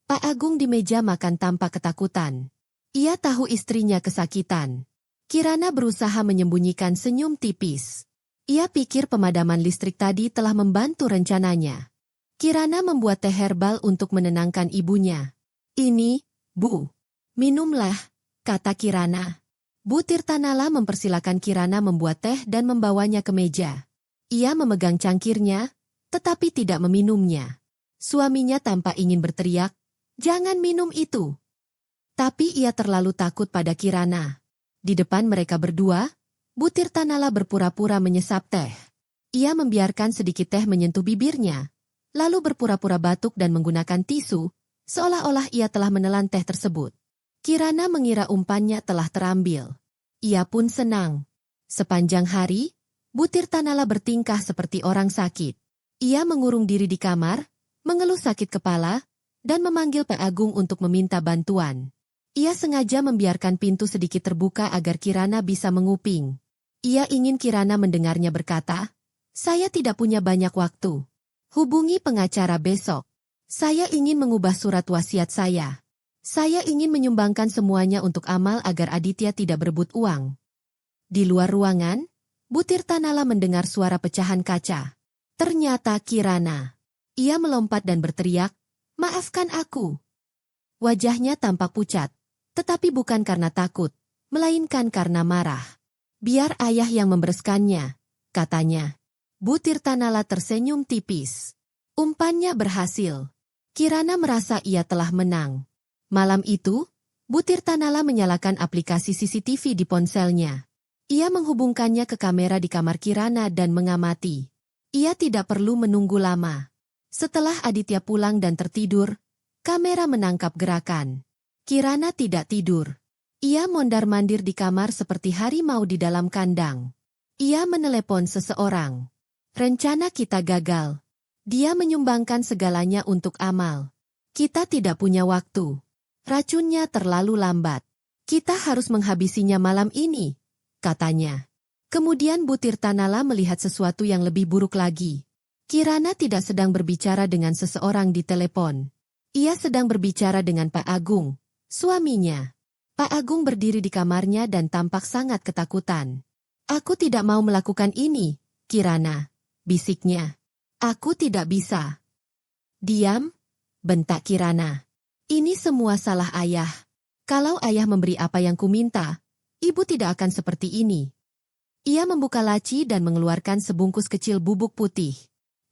Pak Agung di meja makan tanpa ketakutan. Ia tahu istrinya kesakitan. Kirana berusaha menyembunyikan senyum tipis. Ia pikir pemadaman listrik tadi telah membantu rencananya. Kirana membuat teh herbal untuk menenangkan ibunya. Ini, Bu. Minumlah, kata Kirana. Butir Tanala mempersilakan Kirana membuat teh dan membawanya ke meja. Ia memegang cangkirnya, tetapi tidak meminumnya. Suaminya tampak ingin berteriak, "Jangan minum itu!" Tapi ia terlalu takut pada Kirana. Di depan mereka berdua, Butir Tanala berpura-pura menyesap teh. Ia membiarkan sedikit teh menyentuh bibirnya, lalu berpura-pura batuk dan menggunakan tisu, seolah-olah ia telah menelan teh tersebut. Kirana mengira umpannya telah terambil. Ia pun senang. Sepanjang hari, Butir Tanala bertingkah seperti orang sakit. Ia mengurung diri di kamar, mengeluh sakit kepala, dan memanggil Pak Agung untuk meminta bantuan. Ia sengaja membiarkan pintu sedikit terbuka agar Kirana bisa menguping. Ia ingin Kirana mendengarnya berkata, "Saya tidak punya banyak waktu. Hubungi pengacara besok. Saya ingin mengubah surat wasiat saya. Saya ingin menyumbangkan semuanya untuk amal agar Aditya tidak berebut uang." Di luar ruangan, Butir Tanala mendengar suara pecahan kaca. Ternyata Kirana. Ia melompat dan berteriak, "Maafkan aku." Wajahnya tampak pucat, tetapi bukan karena takut, melainkan karena marah. "Biar ayah yang membereskannya," katanya. Butir Tanala tersenyum tipis. Umpannya berhasil. Kirana merasa ia telah menang. Malam itu, Butir Tanala menyalakan aplikasi CCTV di ponselnya. Ia menghubungkannya ke kamera di kamar Kirana dan mengamati. Ia tidak perlu menunggu lama. Setelah Aditya pulang dan tertidur, kamera menangkap gerakan. Kirana tidak tidur. Ia mondar-mandir di kamar seperti harimau di dalam kandang. Ia menelepon seseorang. "Rencana kita gagal. Dia menyumbangkan segalanya untuk amal. Kita tidak punya waktu. Racunnya terlalu lambat. Kita harus menghabisinya malam ini," katanya. Kemudian Butir Tanala melihat sesuatu yang lebih buruk lagi. Kirana tidak sedang berbicara dengan seseorang di telepon. Ia sedang berbicara dengan Pak Agung, suaminya. Pak Agung berdiri di kamarnya dan tampak sangat ketakutan. "Aku tidak mau melakukan ini, Kirana," bisiknya. "Aku tidak bisa." "Diam," bentak Kirana. "Ini semua salah ayah. Kalau ayah memberi apa yang kuminta, ibu tidak akan seperti ini." Ia membuka laci dan mengeluarkan sebungkus kecil bubuk putih.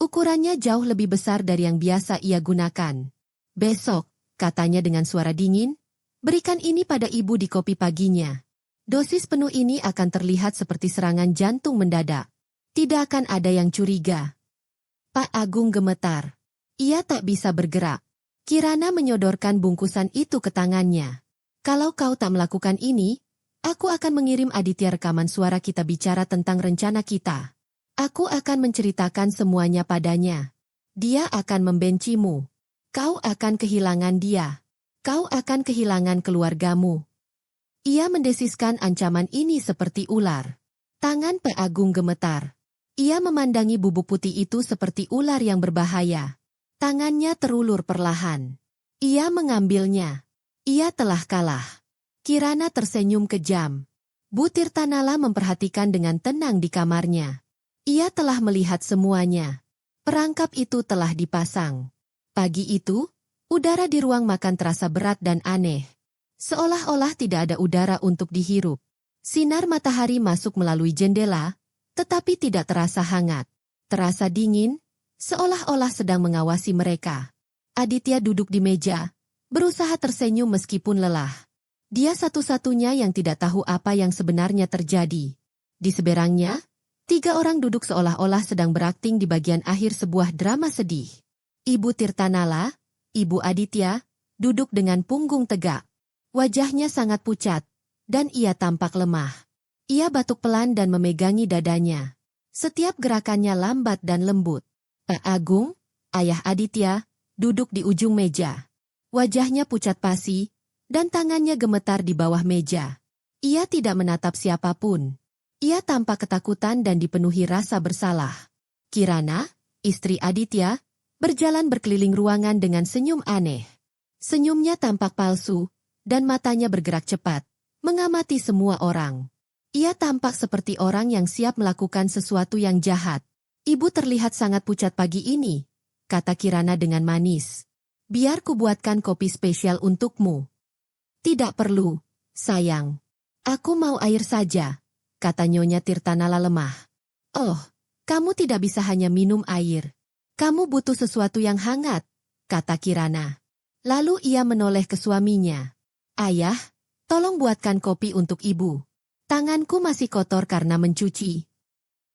Ukurannya jauh lebih besar dari yang biasa ia gunakan. "Besok," katanya dengan suara dingin, "berikan ini pada ibu di kopi paginya. Dosis penuh ini akan terlihat seperti serangan jantung mendadak. Tidak akan ada yang curiga." Pak Agung gemetar. Ia tak bisa bergerak. Kirana menyodorkan bungkusan itu ke tangannya. "Kalau kau tak melakukan ini, aku akan mengirim Aditya rekaman suara kita bicara tentang rencana kita. Aku akan menceritakan semuanya padanya. Dia akan membencimu. Kau akan kehilangan dia. Kau akan kehilangan keluargamu." Ia mendesiskan ancaman ini seperti ular. Tangan Pak Agung gemetar. Ia memandangi bubuk putih itu seperti ular yang berbahaya. Tangannya terulur perlahan. Ia mengambilnya. Ia telah kalah. Kirana tersenyum kejam. Butir Tanala memperhatikan dengan tenang di kamarnya. Ia telah melihat semuanya. Perangkap itu telah dipasang. Pagi itu, udara di ruang makan terasa berat dan aneh. Seolah-olah tidak ada udara untuk dihirup. Sinar matahari masuk melalui jendela, tetapi tidak terasa hangat. Terasa dingin, seolah-olah sedang mengawasi mereka. Aditya duduk di meja, berusaha tersenyum meskipun lelah. Dia satu-satunya yang tidak tahu apa yang sebenarnya terjadi. Di seberangnya, 3 orang duduk seolah-olah sedang berakting di bagian akhir sebuah drama sedih. Ibu Tirtanala, Ibu Aditya, duduk dengan punggung tegak. Wajahnya sangat pucat, dan ia tampak lemah. Ia batuk pelan dan memegangi dadanya. Setiap gerakannya lambat dan lembut. Pak Agung, ayah Aditya, duduk di ujung meja. Wajahnya pucat pasi, dan tangannya gemetar di bawah meja. Ia tidak menatap siapapun. Ia tampak ketakutan dan dipenuhi rasa bersalah. Kirana, istri Aditya, berjalan berkeliling ruangan dengan senyum aneh. Senyumnya tampak palsu, dan matanya bergerak cepat, mengamati semua orang. Ia tampak seperti orang yang siap melakukan sesuatu yang jahat. Ibu terlihat sangat pucat pagi ini, kata Kirana dengan manis. Biar kubuatkan kopi spesial untukmu. Tidak perlu, sayang. Aku mau air saja, kata Nyonya Tirtanala lemah. Oh, kamu tidak bisa hanya minum air. Kamu butuh sesuatu yang hangat, kata Kirana. Lalu ia menoleh ke suaminya. Ayah, tolong buatkan kopi untuk ibu. Tanganku masih kotor karena mencuci.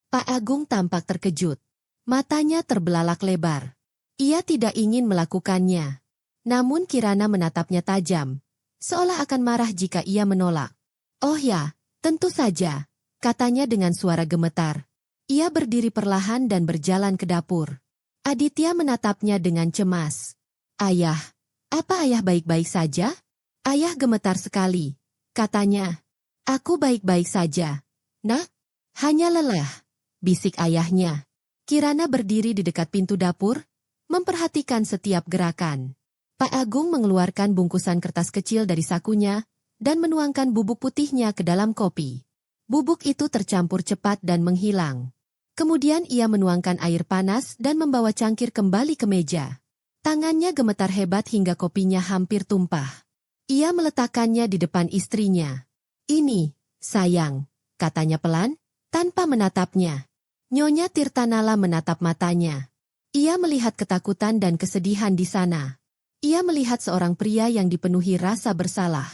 Pak Agung tampak terkejut. Matanya terbelalak lebar. Ia tidak ingin melakukannya. Namun Kirana menatapnya tajam, seolah akan marah jika ia menolak. Oh ya, tentu saja, katanya dengan suara gemetar. Ia berdiri perlahan dan berjalan ke dapur. Aditya menatapnya dengan cemas. Ayah, apa ayah baik-baik saja? Ayah gemetar sekali, katanya. Aku baik-baik saja. Nak, hanya lelah, bisik ayahnya. Kirana berdiri di dekat pintu dapur, memperhatikan setiap gerakan. Pak Agung mengeluarkan bungkusan kertas kecil dari sakunya dan menuangkan bubuk putihnya ke dalam kopi. Bubuk itu tercampur cepat dan menghilang. Kemudian ia menuangkan air panas dan membawa cangkir kembali ke meja. Tangannya gemetar hebat hingga kopinya hampir tumpah. Ia meletakkannya di depan istrinya. Ini, sayang, katanya pelan, tanpa menatapnya. Nyonya Tirtanala menatap matanya. Ia melihat ketakutan dan kesedihan di sana. Ia melihat seorang pria yang dipenuhi rasa bersalah.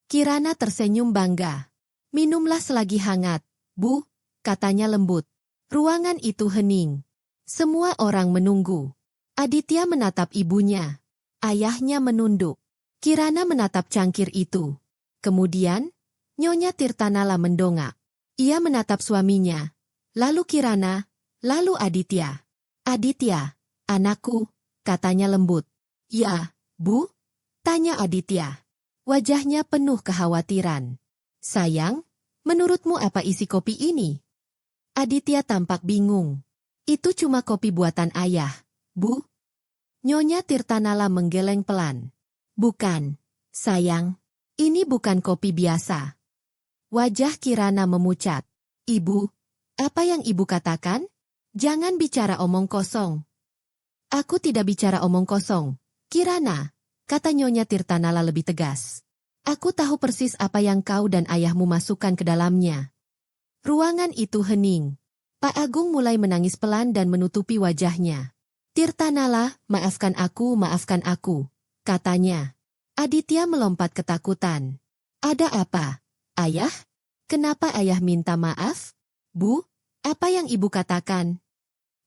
Kirana tersenyum bangga. Minumlah selagi hangat, Bu, katanya lembut. Ruangan itu hening. Semua orang menunggu. Aditya menatap ibunya. Ayahnya menunduk. Kirana menatap cangkir itu. Kemudian, Nyonya Tirtanala mendongak. Ia menatap suaminya. Lalu Kirana, lalu Aditya. Aditya, anakku, katanya lembut. Ya, Bu? Tanya Aditya. Wajahnya penuh kekhawatiran. Sayang, menurutmu apa isi kopi ini? Aditya tampak bingung. Itu cuma kopi buatan ayah, Bu. Nyonya Tirtanala menggeleng pelan. Bukan, sayang. Ini bukan kopi biasa. Wajah Kirana memucat. Ibu, apa yang ibu katakan? Jangan bicara omong kosong. Aku tidak bicara omong kosong, Kirana, kata Nyonya Tirtanala lebih tegas. Aku tahu persis apa yang kau dan ayahmu masukkan ke dalamnya. Ruangan itu hening. Pak Agung mulai menangis pelan dan menutupi wajahnya. Tirtanala, maafkan aku, katanya. Aditya melompat ketakutan. Ada apa, ayah? Kenapa ayah minta maaf? Bu, apa yang ibu katakan?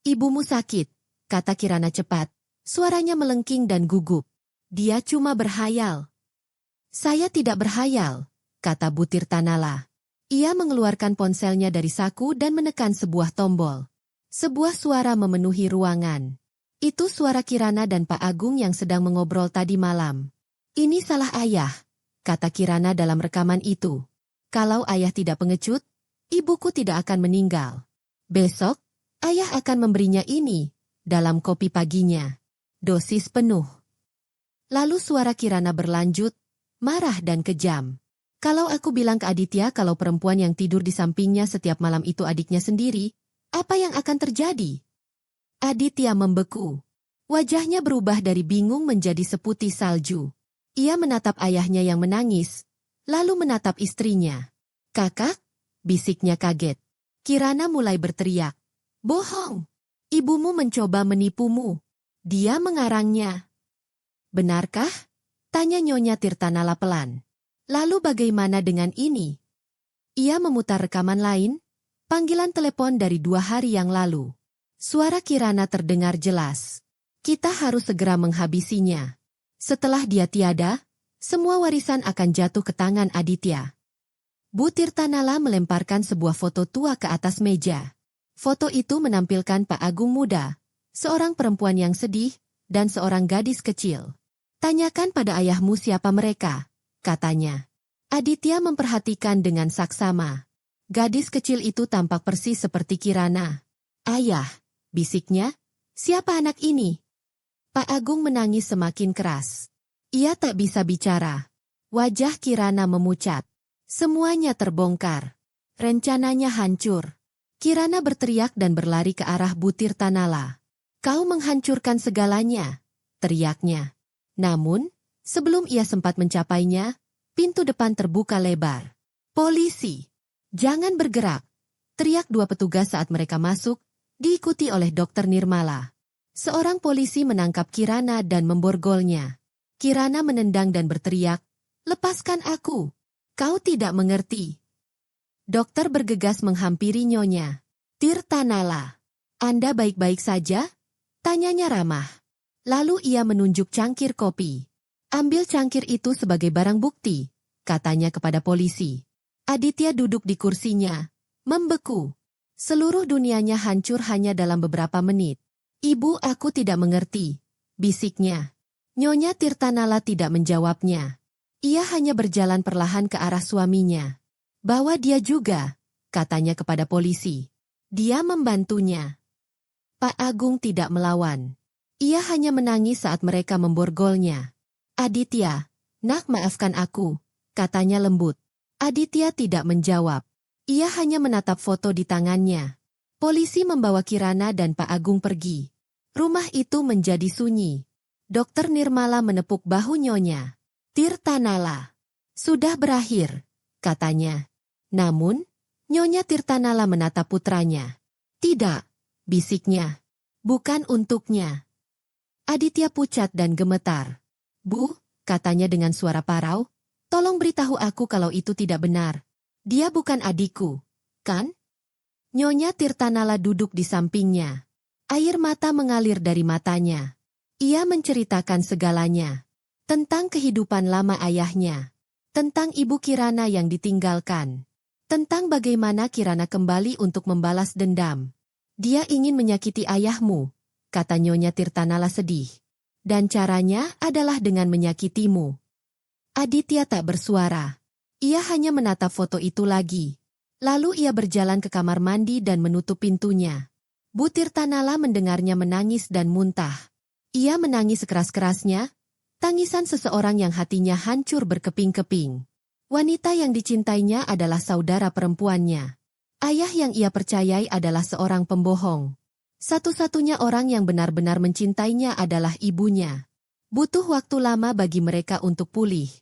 Ibumu sakit, kata Kirana cepat. Suaranya melengking dan gugup. Dia cuma berhayal. Saya tidak berhayal, kata Bu Tirtanala. Ia mengeluarkan ponselnya dari saku dan menekan sebuah tombol. Sebuah suara memenuhi ruangan. Itu suara Kirana dan Pak Agung yang sedang mengobrol tadi malam. Ini salah ayah, kata Kirana dalam rekaman itu. Kalau ayah tidak pengecut, ibuku tidak akan meninggal. Besok, ayah akan memberinya ini, dalam kopi paginya. Dosis penuh. Lalu suara Kirana berlanjut, marah dan kejam. Kalau aku bilang ke Aditya kalau perempuan yang tidur di sampingnya setiap malam itu adiknya sendiri, apa yang akan terjadi? Aditya membeku. Wajahnya berubah dari bingung menjadi seputih salju. Ia menatap ayahnya yang menangis, lalu menatap istrinya. Kakak, bisiknya kaget. Kirana mulai berteriak. Bohong! Ibumu mencoba menipumu. Dia mengarangnya. Benarkah? Tanya Nyonya Tirtanala pelan. Lalu bagaimana dengan ini? Ia memutar rekaman lain, panggilan telepon dari 2 hari yang lalu. Suara Kirana terdengar jelas. Kita harus segera menghabisinya. Setelah dia tiada, semua warisan akan jatuh ke tangan Aditya. Bu Tirtanala melemparkan sebuah foto tua ke atas meja. Foto itu menampilkan Pak Agung muda, seorang perempuan yang sedih, dan seorang gadis kecil. Tanyakan pada ayahmu siapa mereka, katanya. Aditya memperhatikan dengan saksama. Gadis kecil itu tampak persis seperti Kirana. Ayah, bisiknya, siapa anak ini? Pak Agung menangis semakin keras. Ia tak bisa bicara. Wajah Kirana memucat. Semuanya terbongkar. Rencananya hancur. Kirana berteriak dan berlari ke arah Bu Tirtanala. Kau menghancurkan segalanya, teriaknya. Namun, sebelum ia sempat mencapainya, pintu depan terbuka lebar. Polisi! Jangan bergerak! Teriak 2 petugas saat mereka masuk, diikuti oleh Dokter Nirmala. Seorang polisi menangkap Kirana dan memborgolnya. Kirana menendang dan berteriak, "Lepaskan aku! Kau tidak mengerti." Dokter bergegas menghampiri Nyonya Tirtanala. "Anda baik-baik saja?" tanyanya ramah. Lalu ia menunjuk cangkir kopi. "Ambil cangkir itu sebagai barang bukti," katanya kepada polisi. Aditya duduk di kursinya, membeku. Seluruh dunianya hancur hanya dalam beberapa menit. "Ibu, aku tidak mengerti," bisiknya. Nyonya Tirtanala tidak menjawabnya. Ia hanya berjalan perlahan ke arah suaminya. "Bawa dia juga," katanya kepada polisi. Dia membantunya. Pak Agung tidak melawan. Ia hanya menangis saat mereka memborgolnya. "Aditya, nak maafkan aku," katanya lembut. Aditya tidak menjawab. Ia hanya menatap foto di tangannya. Polisi membawa Kirana dan Pak Agung pergi. Rumah itu menjadi sunyi. Dokter Nirmala menepuk bahu Nyonya Tirtanala. "Sudah berakhir," katanya. Namun, Nyonya Tirtanala menatap putranya. "Tidak," bisiknya. "Bukan untuknya." Aditya pucat dan gemetar. "Bu," katanya dengan suara parau, "tolong beritahu aku kalau itu tidak benar. Dia bukan adikku, kan?" Nyonya Tirtanala duduk di sampingnya. Air mata mengalir dari matanya. Ia menceritakan segalanya. Tentang kehidupan lama ayahnya. Tentang ibu Kirana yang ditinggalkan. Tentang bagaimana Kirana kembali untuk membalas dendam. "Dia ingin menyakiti ayahmu," kata Nyonya Tirtanala sedih. "Dan caranya adalah dengan menyakitimu." Aditya tak bersuara. Ia hanya menatap foto itu lagi. Lalu ia berjalan ke kamar mandi dan menutup pintunya. Bu Tirtanala mendengarnya menangis dan muntah. Ia menangis sekeras-kerasnya, tangisan seseorang yang hatinya hancur berkeping-keping. Wanita yang dicintainya adalah saudara perempuannya. Ayah yang ia percayai adalah seorang pembohong. Satu-satunya orang yang benar-benar mencintainya adalah ibunya. Butuh waktu lama bagi mereka untuk pulih.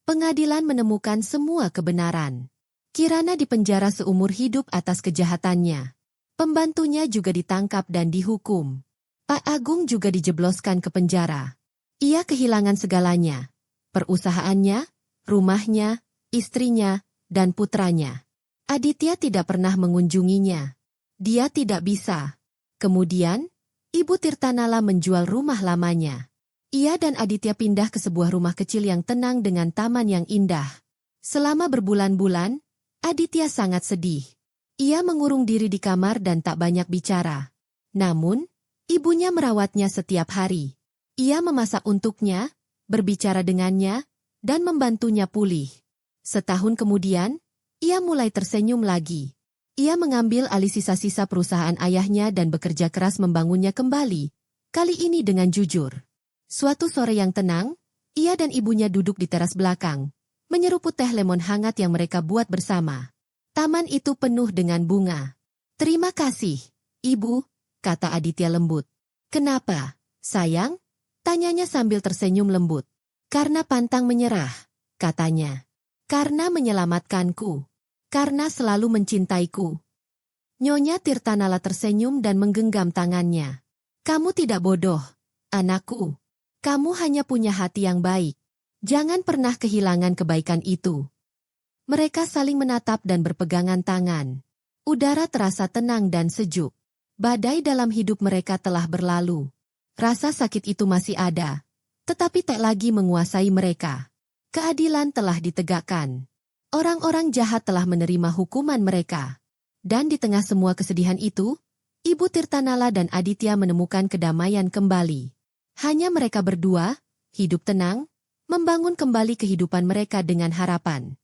Pengadilan menemukan semua kebenaran. Kirana dipenjara seumur hidup atas kejahatannya. Pembantunya juga ditangkap dan dihukum. Pak Agung juga dijebloskan ke penjara. Ia kehilangan segalanya. Perusahaannya, rumahnya, istrinya, dan putranya. Aditya tidak pernah mengunjunginya. Dia tidak bisa. Kemudian, Ibu Tirtanala menjual rumah lamanya. Ia dan Aditya pindah ke sebuah rumah kecil yang tenang dengan taman yang indah. Selama berbulan-bulan, Aditya sangat sedih. Ia mengurung diri di kamar dan tak banyak bicara. Namun, ibunya merawatnya setiap hari. Ia memasak untuknya, berbicara dengannya, dan membantunya pulih. Setahun kemudian, ia mulai tersenyum lagi. Ia mengambil alih sisa-sisa perusahaan ayahnya dan bekerja keras membangunnya kembali, kali ini dengan jujur. Suatu sore yang tenang, ia dan ibunya duduk di teras belakang, menyeruput teh lemon hangat yang mereka buat bersama. Taman itu penuh dengan bunga. "Terima kasih, Ibu," kata Aditya lembut. "Kenapa, sayang?" tanyanya sambil tersenyum lembut. "Karena pantang menyerah," katanya. "Karena menyelamatkanku. Karena selalu mencintaiku." Nyonya Tirtanala tersenyum dan menggenggam tangannya. Kamu tidak bodoh, anakku. Kamu hanya punya hati yang baik. Jangan pernah kehilangan kebaikan itu. Mereka saling menatap dan berpegangan tangan. Udara terasa tenang dan sejuk. Badai dalam hidup mereka telah berlalu. Rasa sakit itu masih ada, tetapi tak lagi menguasai mereka. Keadilan telah ditegakkan. Orang-orang jahat telah menerima hukuman mereka. Dan di tengah semua kesedihan itu, Ibu Tirtanala dan Aditya menemukan kedamaian kembali. Hanya mereka berdua, hidup tenang, membangun kembali kehidupan mereka dengan harapan.